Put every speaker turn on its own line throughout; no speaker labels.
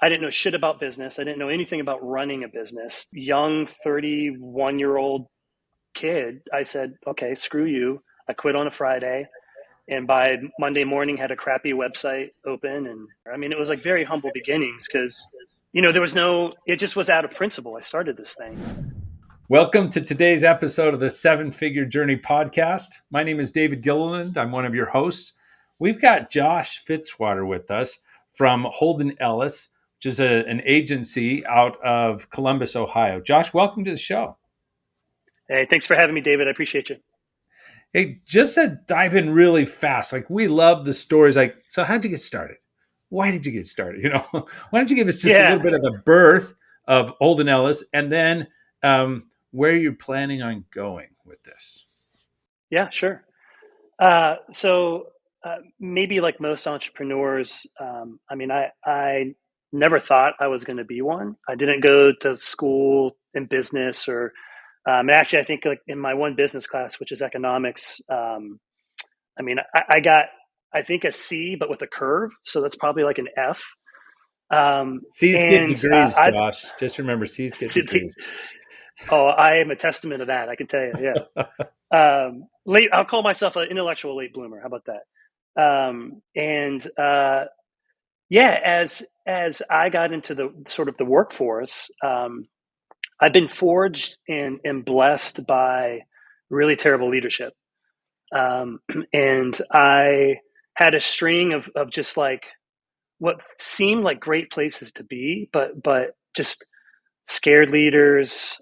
I didn't know shit about business. I didn't know anything about running a business. Young 31-year-old kid. I said, okay, screw you. I quit on a Friday. And by Monday morning, had a crappy website open. And I mean, it was like very humble beginnings because, there was it just was out of principle. I started this thing.
Welcome to today's episode of the Seven Figure Journey podcast. My name is David Gilliland. I'm one of your hosts. We've got Josh Fitzwater with us from Holden Ellis, which is an agency out of Columbus, Ohio. Josh, welcome to the show.
Hey, thanks for having me, David. I appreciate you.
Hey, just to dive in really fast, like we love the stories. Like, so how'd you get started? Why did you get started? Why don't you give us just a little
Yeah.
bit of a birth of Holden Ellis, and then where you're planning on going with this?
Yeah, sure. So maybe like most entrepreneurs, I never thought I was going to be one. I didn't go to school in business or actually, I think like in my one business class, which is economics, I got, I think a C, but with a curve. So that's probably like an F.
C's get
And
degrees, Josh. Just remember, C's get degrees.
oh, I am a testament to that. I can tell you. Yeah. Late. I'll call myself an intellectual late bloomer. How about that? And yeah, as I got into the sort of the workforce, I've been forged and blessed by really terrible leadership. Um, and I had a string of just like what seemed like great places to be, but just scared leaders,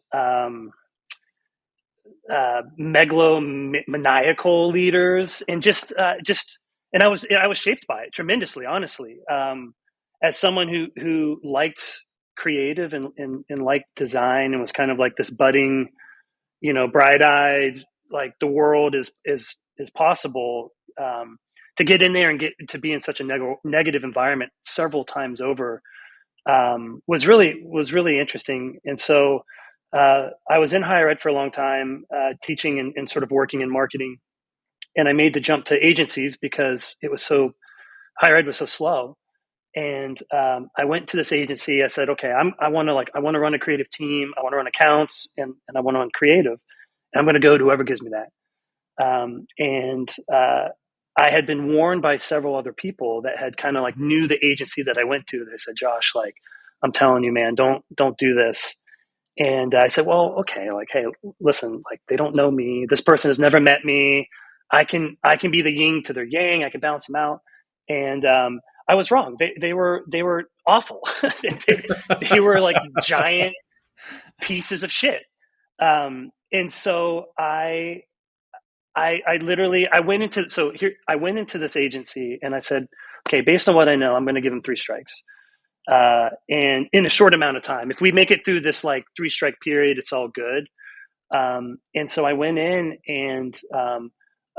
megalomaniacal leaders, and and I was shaped by it tremendously, honestly. As someone who liked creative and liked design and was kind of like this budding, bright eyed, like the world is possible. To get in there and get to be in such a negative environment several times over was really interesting. And so I was in higher ed for a long time, teaching and sort of working in marketing. And I made the jump to agencies because higher ed was so slow. And I went to this agency. I said, okay, I want to run a creative team. I want to run accounts and I want to run creative. And I'm going to go to whoever gives me that. And I had been warned by several other people that had kind of like knew the agency that I went to. They said, Josh, like, I'm telling you, man, don't do this. And I said, well, okay, like, hey, listen, like they don't know me. This person has never met me. I can be the yin to their yang. I can balance them out. And I was wrong. They were awful. they were like giant pieces of shit. And so I literally I went into this agency and I said, okay, based on what I know, I'm going to give them three strikes. And in a short amount of time, if we make it through this like three strike period, it's all good. And so I went in and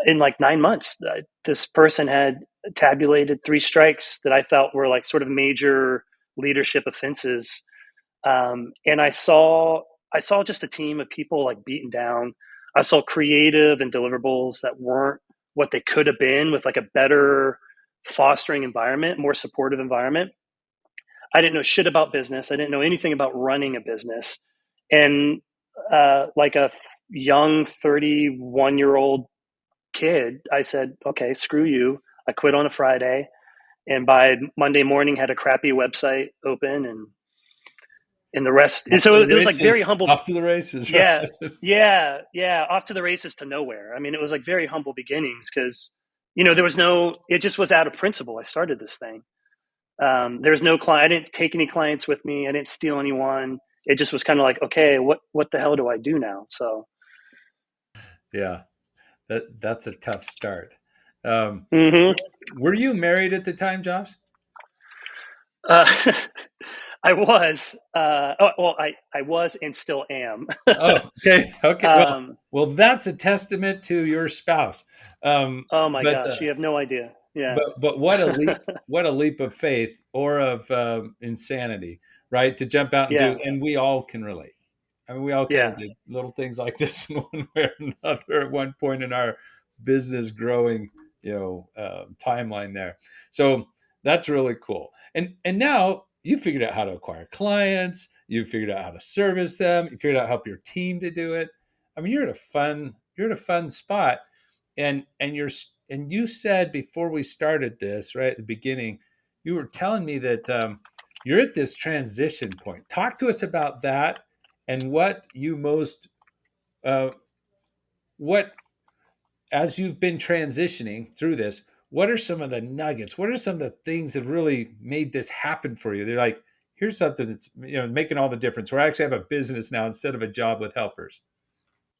in like 9 months, this person had tabulated three strikes that I felt were like sort of major leadership offenses. And I saw just a team of people like beaten down. I saw creative and deliverables that weren't what they could have been with like a better fostering environment, more supportive environment. I didn't know shit about business. I didn't know anything about running a business. And like a young 31-year-old kid, I said, okay, screw you. I quit on a Friday. And by Monday morning, had a crappy website open and the rest. And
Off to
so
the
it was like very
races.
humble.
Off to the races, right?
Yeah, yeah. Off to the races to nowhere. I mean, it was like very humble beginnings because, there was it just was out of principle. I started this thing. There was no client. I didn't take any clients with me. I didn't steal anyone. It just was kind of like, okay, what the hell do I do now? So,
Yeah, that's a tough start. Um,
mhm.
were you married at the time, Josh?
uh, I was, I was and still am.
Oh, okay, okay. Well,
um,
well, that's a testament to your spouse. Um,
oh my
but
gosh, you have no idea. Yeah.
but what a leap of faith or of insanity, right? To jump out and do,
Yeah.
and we all can relate. I mean, we all kind of
Yeah.
did little things like this in one way or another at one point in our business growing, timeline there. So that's really cool. And now, you figured out how to acquire clients, you figured out how to service them, you figured out how to help your team to do it. I mean, you're at a fun spot. And you said before we started this, right at the beginning, you were telling me that you're at this transition point. Talk to us about that and what you most uh, what as you've been transitioning through this, what are some of the nuggets? What are some of the things that really made this happen for you? They're like, here's something that's making all the difference. Where I actually have a business now instead of a job with helpers.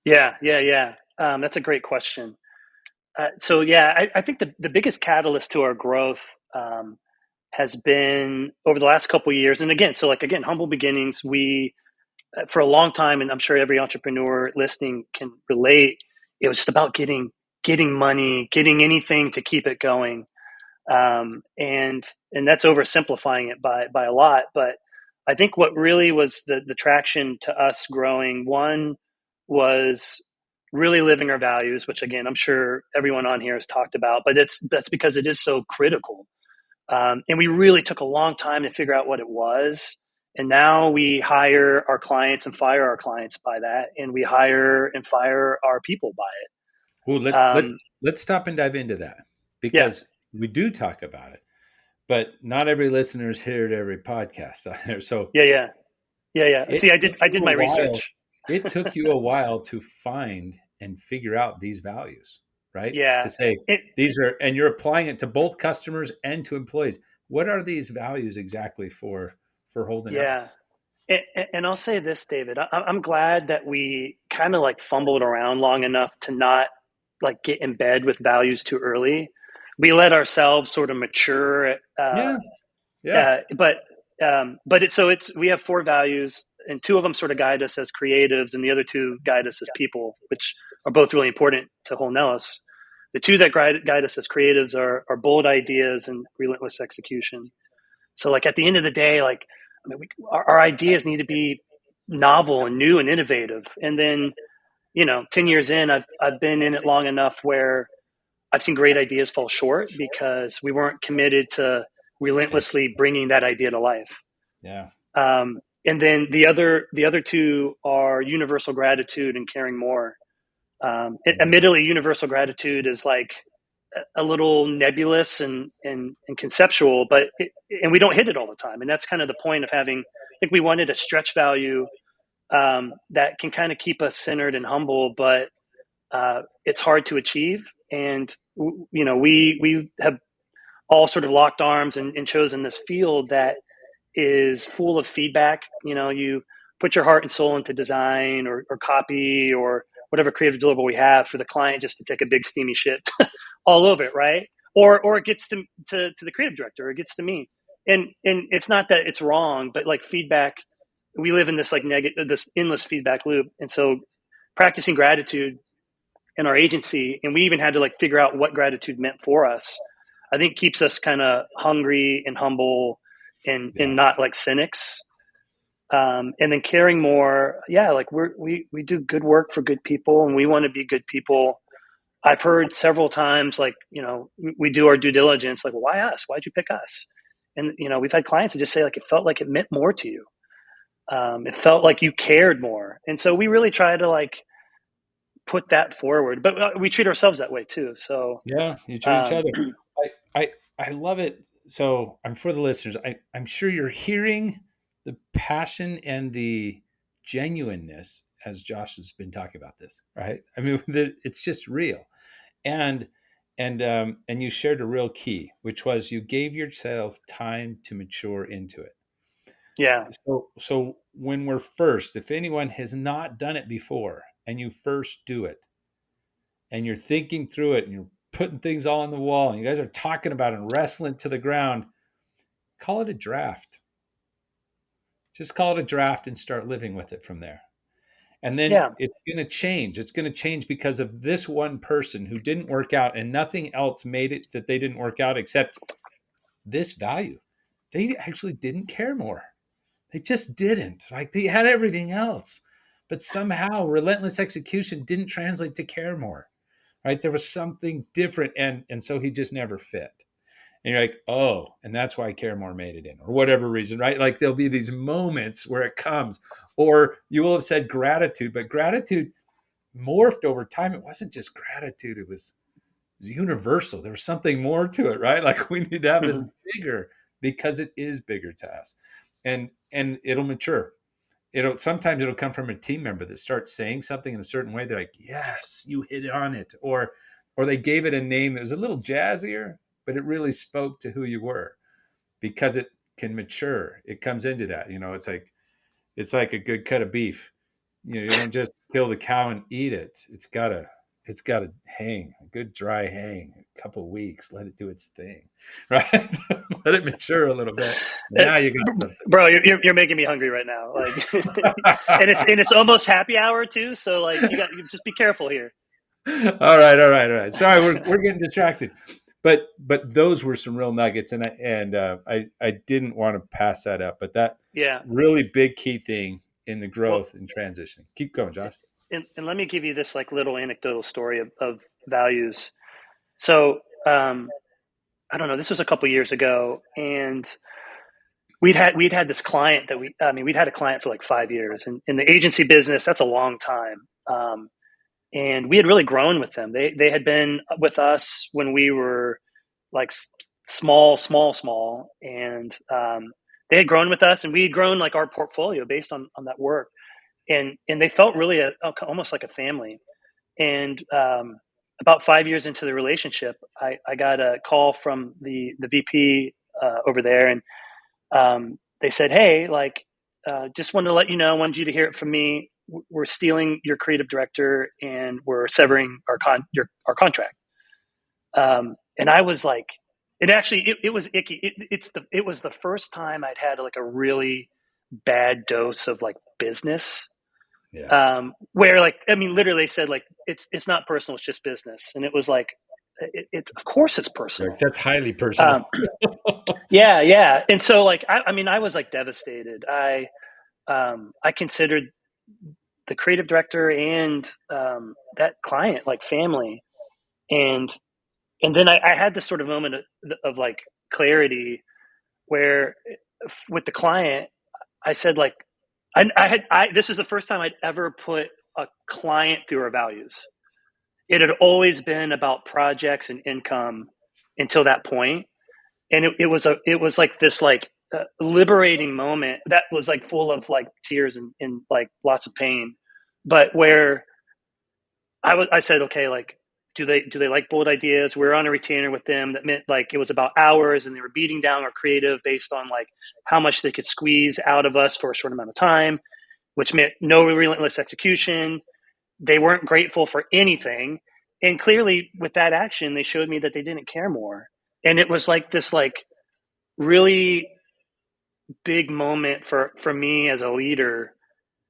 Yeah. That's a great question. So yeah, I think the biggest catalyst to our growth has been over the last couple of years. And again, so like again, humble beginnings. We for a long time, and I'm sure every entrepreneur listening can relate. It was just about getting money, getting anything to keep it going, and that's oversimplifying it by a lot. But I think what really was the traction to us growing one was really living our values, which again I'm sure everyone on here has talked about. But that's because it is so critical, and we really took a long time to figure out what it was. And now we hire our clients and fire our clients by that, and we hire and fire our people by
Well,
it.
let's stop and dive into that
Yeah,
because we do talk about it, but not every listener is here at every podcast out there. So
yeah, yeah, yeah.
it
See, I
took
did I
you
did
a
my
while.
research.
It took you a while to find and figure out these values, right? To
Yeah,
say
it
these are, and you're applying it to both customers and to employees. What are these values exactly for Holden
yeah.
Ellis?
And I'll say this, David. I'm glad that we kind of like fumbled around long enough to not like get in bed with values too early. We let ourselves sort of mature.
Yeah, yeah,
But it's we have four values, and two of them sort of guide us as creatives, and the other two guide us as people, which are both really important to Holden Ellis. The two that guide us as creatives are bold ideas and relentless execution. So like at the end of the day, like I mean, our ideas need to be novel and new and innovative. And then 10 years in, I've been in it long enough where I've seen great ideas fall short because we weren't committed to
it's
relentlessly bringing that idea to life.
yeah,
And then the other two are universal gratitude and caring more. Admittedly, universal gratitude is like a little nebulous and conceptual, but and we don't hit it all the time. And that's kind of the point of having. I think we wanted a stretch value that can kind of keep us centered and humble, but it's hard to achieve. And we have all sort of locked arms and chosen this field that is full of feedback. You put your heart and soul into design or copy or whatever creative deliverable we have for the client just to take a big steamy shit all over it, right? Or it gets to the creative director, or it gets to me. And it's not that it's wrong, but like feedback, we live in this like negative, this endless feedback loop. And so practicing gratitude in our agency, and we even had to like figure out what gratitude meant for us. I think keeps us kind of hungry and humble and
yeah,
not like cynics. And then caring more, yeah, like we do good work for good people, and we want to be good people. I've heard several times, like, we do our due diligence, like, well, why us? Why'd you pick us? And, we've had clients that just say, like, it felt like it meant more to you. It felt like you cared more. And so we really try to, like, put that forward. But we treat ourselves that way, too. So,
yeah. You treat each
um,
other. I love it. So I'm for the listeners. I'm sure you're hearing the passion and the genuineness as Josh has been talking about this, right? I mean, it's just real. And and you shared a real key, which was you gave yourself time to mature into it.
yeah,
So when we're first, if anyone has not done it before and you first do it and you're thinking through it and you're putting things all on the wall and you guys are talking about it and wrestling to the ground, call it a draft. Just call it a draft and start living with it from there. And then
yeah,
it's going to change. It's going to change because of this one person who didn't work out and nothing else made it that they didn't work out except this value. They actually didn't care more. They just didn't. Like they had everything else. But somehow relentless execution didn't translate to care more. Right? There was something different and so he just never fit. And you're like, oh, and that's why Caramore made it in, or whatever reason, right? Like there'll be these moments where it comes, or you will have said gratitude, but gratitude morphed over time. It wasn't just gratitude, it was universal. There was something more to it, right? Like we need to have this
Mhm.
bigger because it is bigger to us. And it'll mature. It'll sometimes it'll come from a team member that starts saying something in a certain way. They're like, yes, you hit on it. Or they gave it a name that was a little jazzier, but it really spoke to who you were because it can mature. It comes into that. It's like a good cut of beef. You don't just kill the cow and eat it. It's gotta hang, a good dry hang, a couple of weeks, let it do its thing, right? Let it mature a little bit.
Uh,
Now you got something.
Bro, you're making me hungry right now. Like, and it's almost happy hour too. So like, you just be careful here.
All right. Sorry, we're getting distracted, but those were some real nuggets, and I didn't want to pass that up. But that
Yeah.
really big key thing in the
Well,
growth and transition. Keep going, Josh.
and let me give you this like little anecdotal story of values. So I don't know. This was a couple years ago, and we'd had this client that we'd had a client for like 5 years, and in the agency business, that's a long time. And we had really grown with them. They had been with us when we were like small, and they had grown with us, and we had grown like our portfolio based on that work, and they felt really almost like a family. And about 5 years into the relationship, I got a call from the VP over there, and they said, "Hey, like, just wanted to let you know, I wanted you to hear it from me. We're stealing your creative director, and we're severing our contract." And I was like, it was icky. It was the first time I'd had like a really bad dose of like business,
Yeah,
where like literally they said like it's not personal, it's just business, and it was like it's of course it's
Rick,
personal.
that's highly personal.
Um, yeah, yeah, and so like I was like devastated. I considered the creative director and that client like family, and then I had this sort of moment of like clarity where with the client I said like I this is the first time I'd ever put a client through our values. It had always been about projects and income until that point, and it was like this like liberating moment that was like full of like tears and like lots of pain, but where I said, okay, like, do they like bold ideas? We're on a retainer with them that meant like it was about hours, and they were beating down our creative based on like how much they could squeeze out of us for a short amount of time, which meant no relentless execution. They weren't grateful for anything, and clearly with that action, they showed me that they didn't care more. And it was like this like really big moment for me as a leader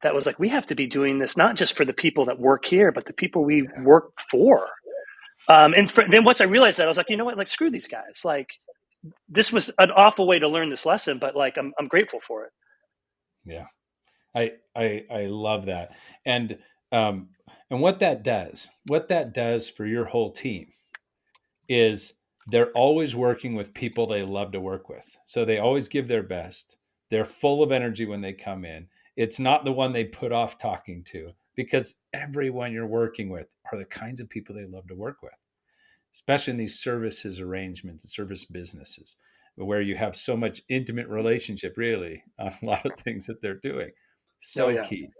that was like we have to be doing this not just for the people that work here but the people we
Yeah,
work for. Then once I realized that, I was like, you know what? Like, screw these guys. Like, this was an awful way to learn this lesson, but like, I'm grateful for it.
yeah. I love that, and um, and what that does for your whole team is they're always working with people they love to work with. So they always give their best. They're full of energy when they come in. It's not the one they put off talking to because everyone you're working with are the kinds of people they love to work with, especially in these services arrangements and service businesses where you have so much intimate relationship really on a lot of things that they're doing.
Oh
So
yeah,
key.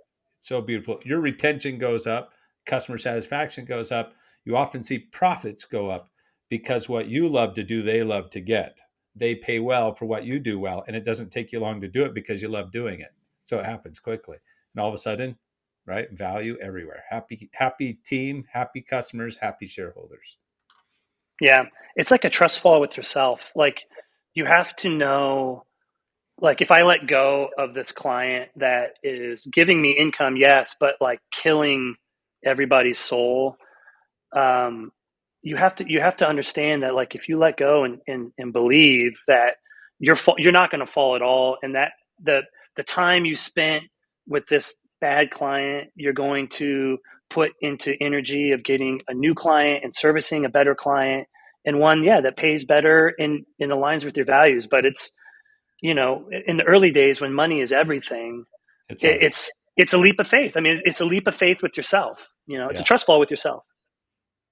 So beautiful. Your retention goes up, customer satisfaction goes up. You often see profits go up because what you love to do, they love to get. They pay well for what you do well, and it doesn't take you long to do it because you love doing it. So it happens quickly. And all of a sudden, right? Value everywhere. Happy team, happy customers, happy shareholders.
yeah. It's like a trust fall with yourself. Like, you have to know, like, if I let go of this client that is giving me income, yes, but like killing everybody's soul, um, you have to understand that like if you let go and believe that you're not going to fall at all, and that the the time you spent with this bad client you're going to put into energy of getting a new client and servicing a better client, and one, yeah, that pays better and aligns with your values. But it's, in the early days when money is everything,
It's
it,
hard.
it's a leap of faith. I mean, it's a leap of faith with yourself. It's a
Yeah.
trust fall with yourself.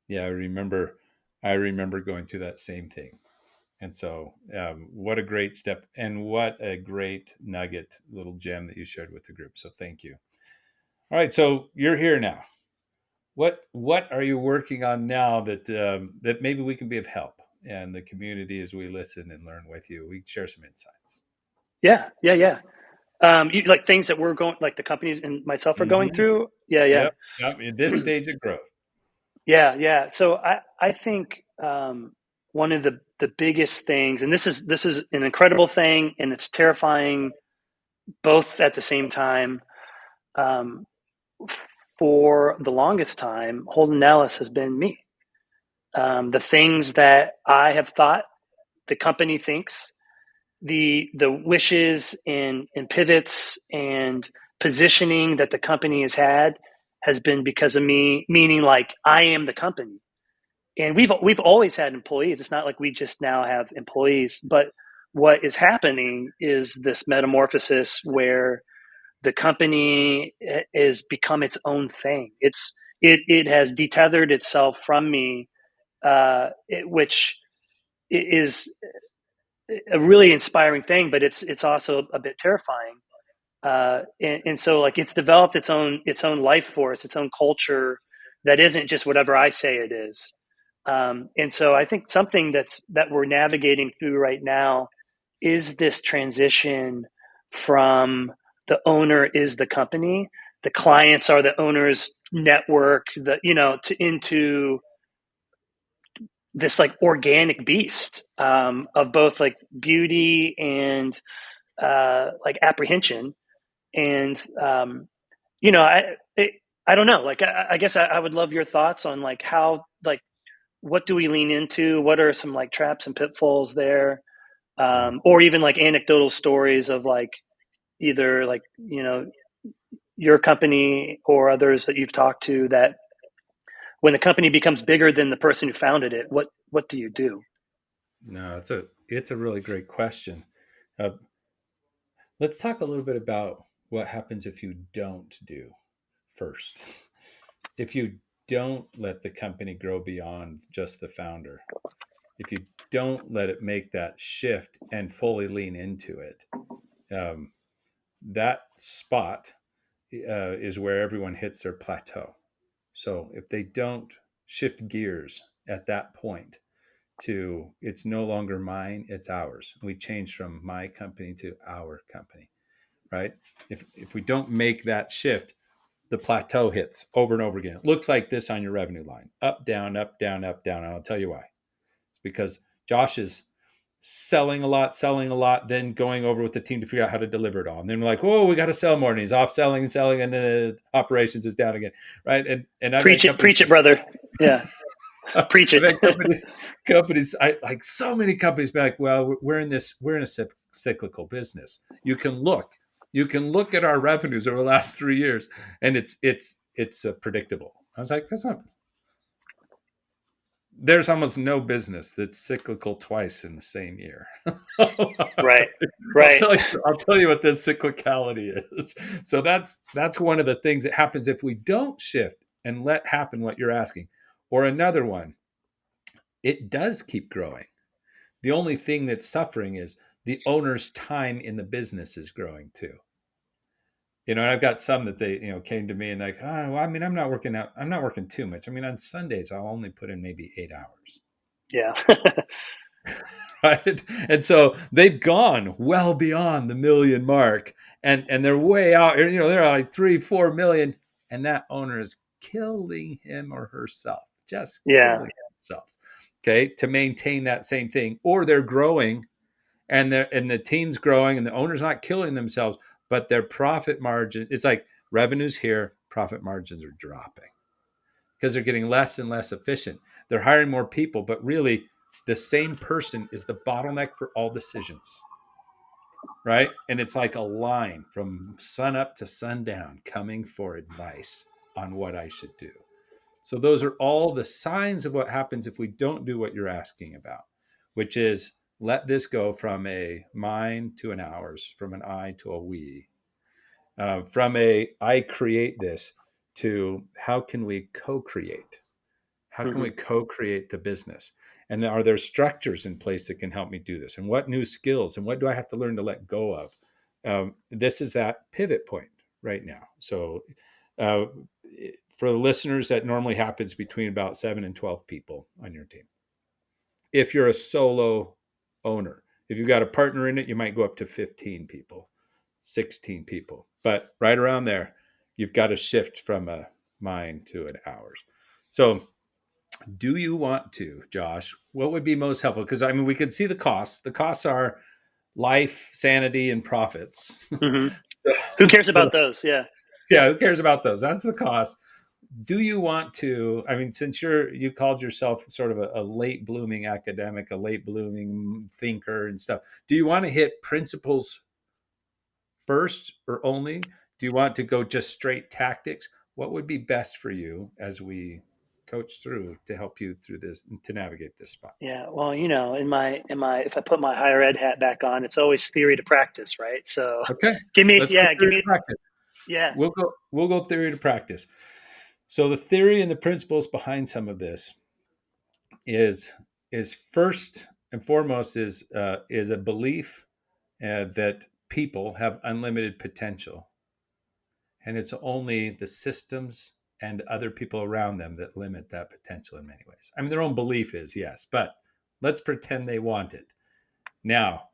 Yeah. I remember going through that same thing. And so, what a great step and what a great nugget, little gem that you shared with the group. So thank you. All right. So you're here now. What are you working on now that maybe we can be of help and the community as we listen and learn with you? We share some insights.
Yeah, yeah, yeah. Like things that we're going, like the companies and myself are going
Mm-hmm.
through. Yeah, yeah,
Yep. Yep. In this stage of growth.
yeah, yeah. So I think one of the biggest things, and this is an incredible thing, and it's terrifying both at the same time. Um, for the longest time, Holden Ellis has been me. The things that I have thought the company thinks, the wishes and pivots and positioning that the company has been because of me, meaning like I am the company. And we've always had employees. It's not like we just now have employees, but what is happening is this metamorphosis where the company is become its own thing. It has detethered itself from me, which is a really inspiring thing, but it's also a bit terrifying. And so like it's developed its own life force, its own culture that isn't just whatever I say it is. And so I think something that we're navigating through right now is this transition from the owner is the company, the clients are the owner's network, into this like organic beast of both like beauty and like apprehension. And you know, I don't know. Like I guess I would love your thoughts on like how like what do we lean into? What are some like traps and pitfalls there?
Yeah.
Or even like anecdotal stories of like either like your company or others that you've talked to that when the company becomes bigger than the person who founded it, what do you do?
No, it's a really great question. Uh, let's talk a little bit about what happens if you don't do first. If you don't let the company grow beyond just the founder, if you don't let it make that shift and fully lean into it, um, that spot is where everyone hits their plateau. So if they don't shift gears at that point to it's no longer mine, it's ours. We change from my company to our company, right? If we don't make that shift, the plateau hits over and over again. It looks like this on your revenue line: up, down, up, down, up, down. And I'll tell you why. It's because Josh is selling a lot, then going over with the team to figure out how to deliver it all. And then we're like, whoa, we got to sell more. And he's off selling, and then the operations is down again, right? And I've had companies,
Preach it, brother. Yeah,
I've
preach it.
had companies, I like so many companies be like, well, we're in a cyclical business. You can look at our revenues over the last 3 years, and it's predictable. I was like, that's not. There's almost no business that's cyclical twice in the same year.
Right,
I'll
right.
tell you. I'll tell you what this cyclicality is. So that's one of the things that happens if we don't shift and let happen what you're asking. Or another one, it does keep growing. The only thing that's suffering is the owner's time in the business is growing too. And I've got some that they, came to me and like, oh, well, I mean, I'm not working out. I'm not working too much. I mean, on Sundays, I'll only put in maybe 8 hours.
Yeah.
Right. And so they've gone well beyond the million mark and they're way out, they're like 3, 4 million. And that owner is killing him or herself, just
Yeah.
killing themselves. Okay. To maintain that same thing. Or they're growing and the team's growing and the owner's not killing themselves, but their profit margin, it's like revenues here, profit margins are dropping because they're getting less and less efficient. They're hiring more people, but really the same person is the bottleneck for all decisions, right? And it's like a line from sun up to sundown coming for advice on what I should do. So those are all the signs of what happens if we don't do what you're asking about, which is let this go from a mine to an ours, from an I to a we, from a I create this to how can we co-create? How can we
Hmm.
co-create the business? And are there structures in place that can help me do this? And what new skills and what do I have to learn to let go of? This is that pivot point right now. So, uh, for the listeners, that normally happens between about 7 and 12 people on your team. If you're a solo owner, if you've got a partner in it, you might go up to 15 people, 16 people. But right around there, you've got to shift from a mine to an ours. So, do you want to, Josh? What would be most helpful? Because I mean, we can see the costs. The costs are life, sanity, and profits.
Hmm.
so,
Who cares
so,
about those? Yeah.
yeah, who cares about those? That's the cost. Do you want to? I mean, since you called yourself sort of a late blooming academic, a late blooming thinker and stuff, do you want to hit principles first or only? Do you want to go just straight tactics? What would be best for you as we coach through to help you through this to navigate this spot?
Yeah. Well, if I put my higher ed hat back on, it's always theory to practice, right? So
Okay, let's go
give
theory to
me,
practice.
yeah.
We'll go theory to practice. So the theory and the principles behind some of this is is first and foremost is a belief that people have unlimited potential, and it's only the systems and other people around them that limit that potential in many ways. I mean, their own belief is yes, but let's pretend they want it. Now,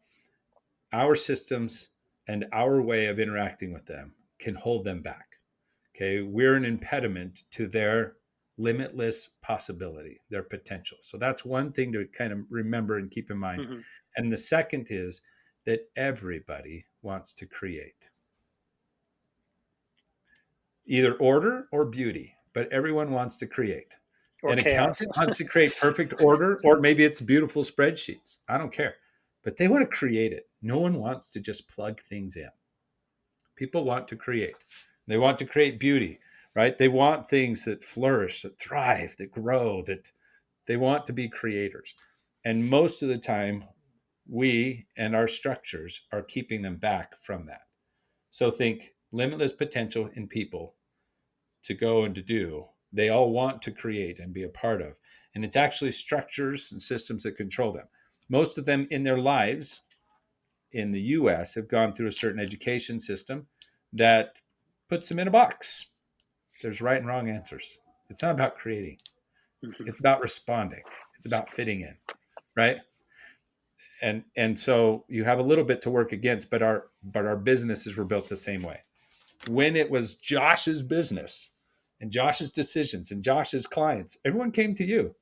our systems and our way of interacting with them can hold them back. Okay, we're an impediment to their limitless possibility, their potential. So that's one thing to kind of remember and keep in mind.
Hmm.
And the second is that everybody wants to create either order or beauty, but everyone wants to create.
Or
An
chaos.
accountant wants to create perfect order, or maybe it's beautiful spreadsheets. I don't care. But they want to create it. No one wants to just plug things in. People want to create. They want to create beauty, right? They want things that flourish, that thrive, that grow, that they want to be creators. And most of the time, we and our structures are keeping them back from that. So think limitless potential in people to go and to do. They all want to create and be a part of. And it's actually structures and systems that control them. Most of them in their lives in the US have gone through a certain education system that puts them in a box. There's right and wrong answers. It's not about creating,
Hmm.
it's about responding, it's about fitting in, right? And so you have a little bit to work against, but our businesses were built the same way. When it was Josh's business and Josh's decisions and Josh's clients, everyone came to you.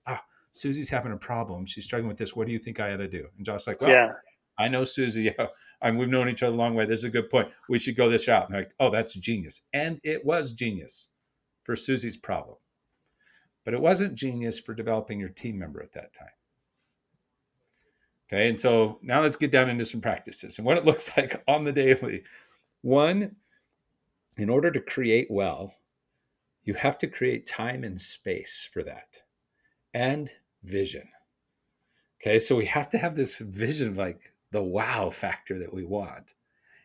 Susie's having a problem. She's struggling with this. What do you think I ought to do? And Josh's like, well,
Yeah.
I know Susie. Yeah, we've known each other a long way. This is a good point. We should go this route. And they're like, oh, that's genius. And it was genius for Susie's problem. But it wasn't genius for developing your team member at that time. Okay. And so now let's get down into some practices and what it looks like on the daily. One, in order to create well, you have to create time and space for that and vision. Okay. So we have to have this vision of like the wow factor that we want.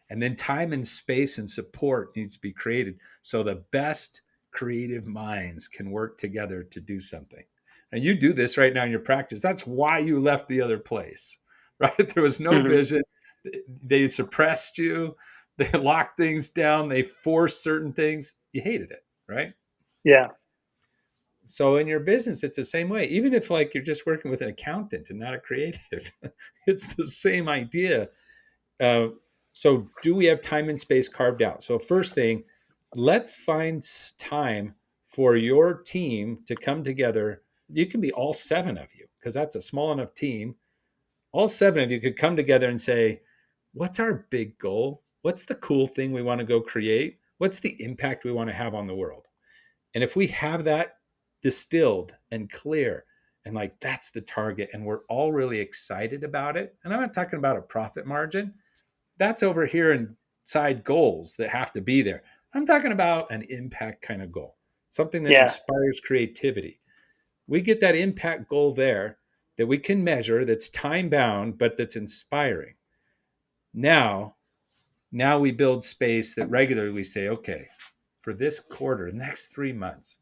And then time and space and support needs to be created so the best creative minds can work together to do something. And you do this right now in your practice. That's why you left the other place, right? There was no
Hmm.
vision. They suppressed you. They locked things down. They forced certain things. You hated it, right?
Yeah.
So in your business, it's the same way. Even if like you're just working with an accountant and not a creative, it's the same idea. Uh, so, do we have time and space carved out? So, first thing, let's find time for your team to come together. You can be all seven of you because that's a small enough team. All seven of you could come together and say, what's our big goal? What's the cool thing we want to go create? What's the impact we want to have on the world? And if we have that distilled and clear, and like that's the target, and we're all really excited about it, and I'm not talking about a profit margin, that's over here inside goals that have to be there. I'm talking about an impact kind of goal. something that
Yeah.
inspires creativity. We get that impact goal there that we can measure, that's time bound, but that's inspiring. Now, now we build space that regularly we say, okay, for this quarter, next 3 months,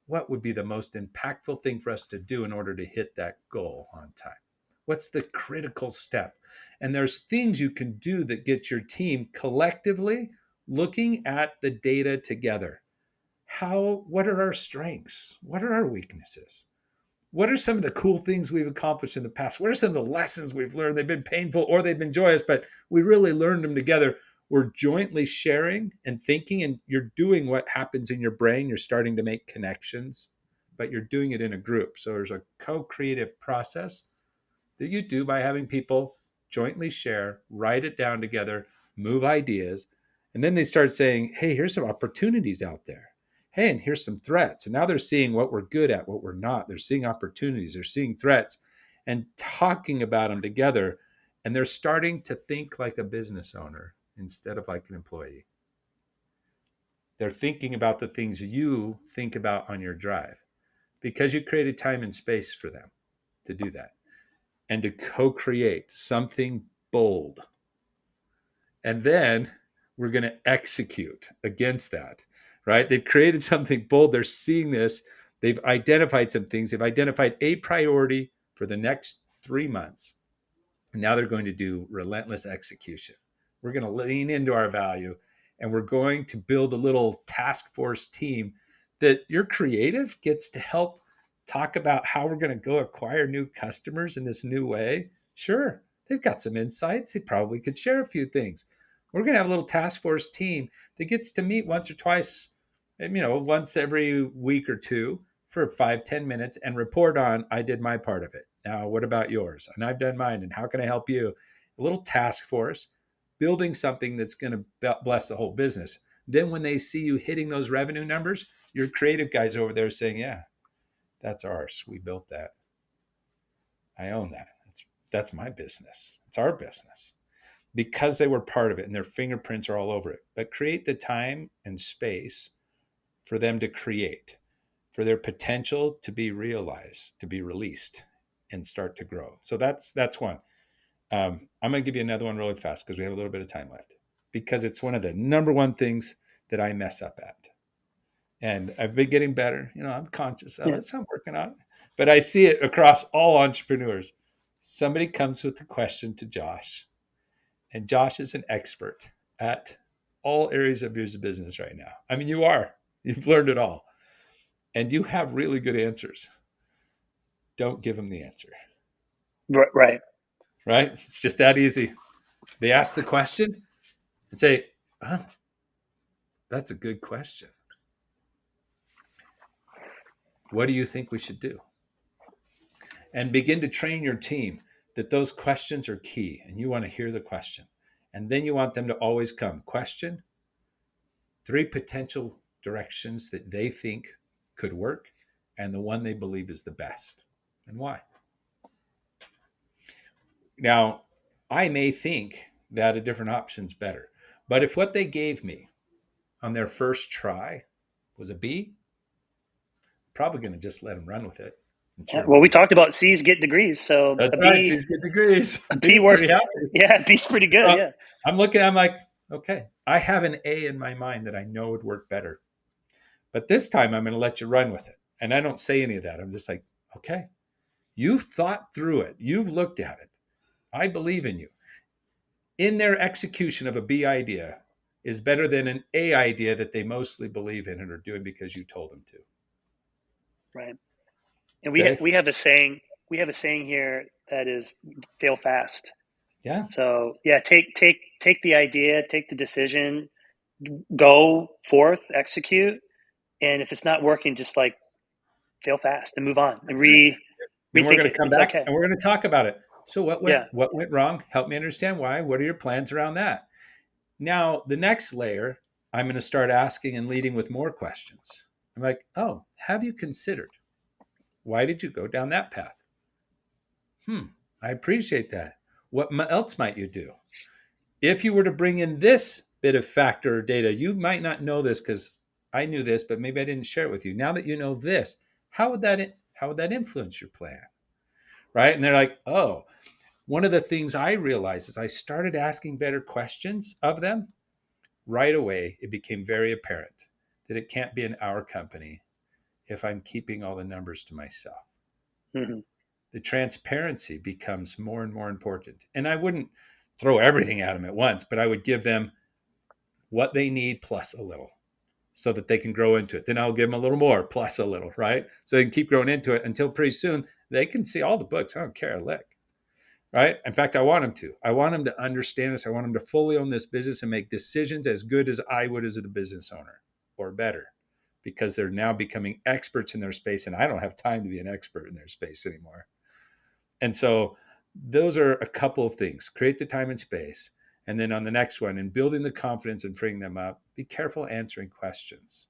what would be the most impactful thing for us to do in order to hit that goal on time? What's the critical step? And there's things you can do that get your team collectively looking at the data together. What are our strengths? What are our weaknesses? What are some of the cool things we've accomplished in the past? What are some of the lessons we've learned? They've been painful or they've been joyous, but we really learned them together. We're jointly sharing and thinking, and you're doing what happens in your brain. You're starting to make connections, but you're doing it in a group. So there's a co creative process that you do by having people jointly share, write it down together, move ideas. And then they start saying, hey, here's some opportunities out there. Hey, and here's some threats. And now they're seeing what we're good at, what we're not. They're seeing opportunities, they're seeing threats and talking about them together. And they're starting to think like a business owner instead of like an employee. They're thinking about the things you think about on your drive because you created time and space for them to do that and to co-create something bold. And then we're going to execute against that, right? They've created something bold. They're seeing this. They've identified some things. They've identified a priority for the next 3 months. And now they're going to do relentless execution. We're going to lean into our value and we're going to build a little task force team that your creative gets to help talk about how we're going to go acquire new customers in this new way. Sure, they've got some insights. They probably could share a few things. We're going to have a little task force team that gets to meet once or twice, once every week or two for 5-10 minutes and report on, I did my part of it. Now, what about yours? And I've done mine. And how can I help you? A little task force, building something that's going to bless the whole business. Then when they see you hitting those revenue numbers, your creative guys over there saying, yeah, that's ours. We built that. I own that. That's my business. It's our business because they were part of it and their fingerprints are all over it. But create the time and space for them to create, for their potential to be realized, to be released, and start to grow. So that's one. I'm going to give you another one really fast because we have a little bit of time left. Because it's one of the number one things that I mess up at, and I've been getting better. I'm conscious of
Yeah.
it, so I'm working on it. But I see it across all entrepreneurs. Somebody comes with a question to Josh, and Josh is an expert at all areas of your business right now. I mean, you are. You've learned it all and you have really good answers. Don't give them the answer.
Right.
Right? It's just that easy. They ask the question and say, oh, that's a good question. What do you think we should do? And begin to train your team that those questions are key and you want to hear the question. And then you want them to always come. Question, 3 potential directions that they think could work, and the one they believe is the best, and why. Now, I may think that a different option's better, but if what they gave me on their first try was a B, probably going to just let them run with it and cheer them
Well, we
on.
talked about C's get degrees, so
That's right. C's get degrees.
A B
B's
worth.
pretty happy.
Yeah, B's pretty good.
Uh,
Yeah.
I'm like, okay, I have an A in my mind that I know would work better. But this time I'm going to let you run with it. And I don't say any of that. I'm just like, okay, you've thought through it. You've looked at it. I believe in you. In their execution of a B idea is better than an A idea that they mostly believe in and are doing because you told them to.
Right. And
Okay.
we have a saying. We have a saying here that is fail fast.
Yeah.
So yeah, take the idea, take the decision, go forth, execute, and if it's not working, just like fail fast and move on and
That's it. Then we're
rethink
going
it.
to come
It's
back
okay.
and we're going to talk about it. So
Yeah.
what went wrong? Help me understand why. What are your plans around that? Now, the next layer, I'm going to start asking and leading with more questions. I'm like, oh, have you considered? Why did you go down that path? I appreciate that. What else might you do? If you were to bring in this bit of factor or data, you might not know this because I knew this, but maybe I didn't share it with you. Now that you know this, how would that influence your plan? Right? And they're like, oh, one of the things I realized is I started asking better questions of them. Right away, it became very apparent that it can't be an our company if I'm keeping all the numbers to myself.
Mm-hmm.
The transparency becomes more and more important. And I wouldn't throw everything at them at once, but I would give them what they need plus a little so that they can grow into it. Then I'll give them a little more plus a little, right? So they can keep growing into it until pretty soon they can see all the books. I don't care a lick, right? In fact, I want them to. I want them to understand this. I want them to fully own this business and make decisions as good as I would as a business owner or better because they're now becoming experts in their space. And I don't have time to be an expert in their space anymore. And so those are a couple of things. Create the time and space. And then on the next one, in building the confidence and freeing them up, be careful answering questions.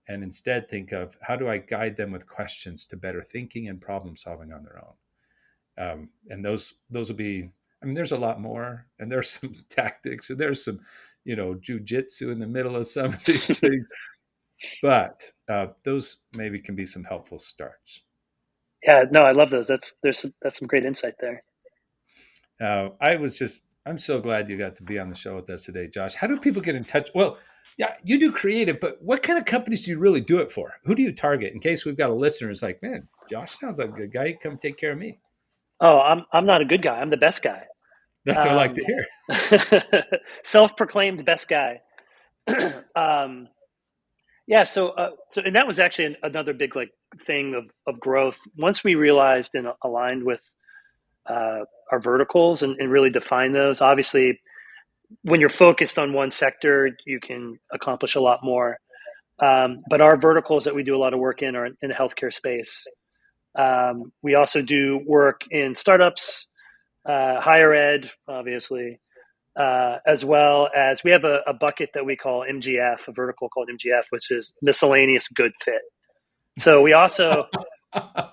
And instead think of how do I guide them with questions to better thinking and problem solving on their own. And those will be, I mean, there's a lot more, and there's some tactics, and there's some, jujitsu in the middle of some of these things, but those maybe can be some helpful starts.
Yeah, no, I love those. That's some great insight there.
I'm so glad you got to be on the show with us today, Josh. How do people get in touch? Well, yeah, you do creative, but what kind of companies do you really do it for? Who do you target? In case we've got a listener who's like, man, Josh sounds like a good guy. Come take care of me.
Oh, I'm not a good guy. I'm the best guy.
That's what I like to
Um,
hear.
self-proclaimed best guy. um, yeah. So and that was actually another big like thing of growth. Once we realized and aligned with our verticals and really define those. Obviously, when you're focused on one sector, you can accomplish a lot more. But our verticals that we do a lot of work in are in the healthcare space. We also do work in startups, higher ed, obviously, as well as we have a bucket that we call MGF, a vertical called MGF, which is miscellaneous good fit. So we also,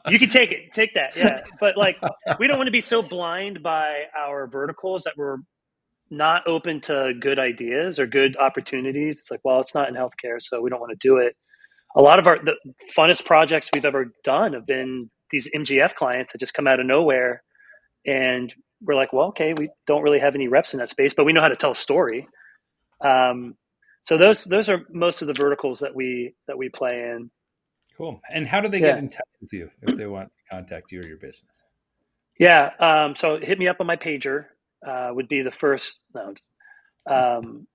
you can take that, yeah. But like, we don't want to be so blind by our verticals that we're not open to good ideas or good opportunities. It's like, well, it's not in healthcare, so we don't want to do it. A lot of the funnest projects we've ever done have been these MGF clients that just come out of nowhere, and we're like, well, okay, we don't really have any reps in that space, but we know how to tell a story. Um, so those are most of the verticals that we play in.
Cool. And how do they get
Yeah,
in touch with you if they want to contact you or your business?
yeah. So hit me up on my pager. Would be the first. No, um,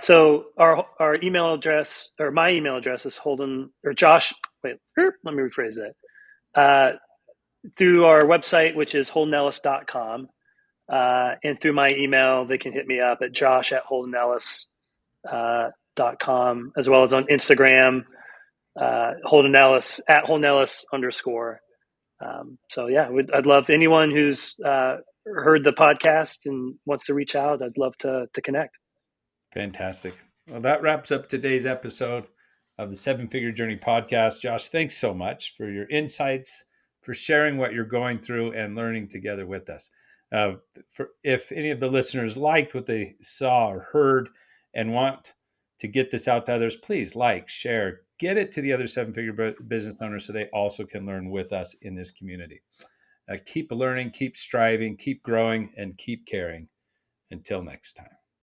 so our email address or my email address is Holden or Josh. Wait, let me rephrase that. Through our website, which is holdenellis.com, and through my email, they can hit me up at josh at holdenellis.com, as well as on Instagram, Holden Ellis at Holden Ellis _ so yeah, I'd love anyone who's heard the podcast and wants to reach out. I'd love to connect.
Fantastic. Well, that wraps up today's episode of the Seven Figure Journey podcast. Josh, thanks so much for your insights, for sharing what you're going through and learning together with us. If any of the listeners liked what they saw or heard and want to get this out to others, please like, share, get it to the other seven figure business owners so they also can learn with us in this community. Keep learning, keep striving, keep growing, and keep caring. Until next time.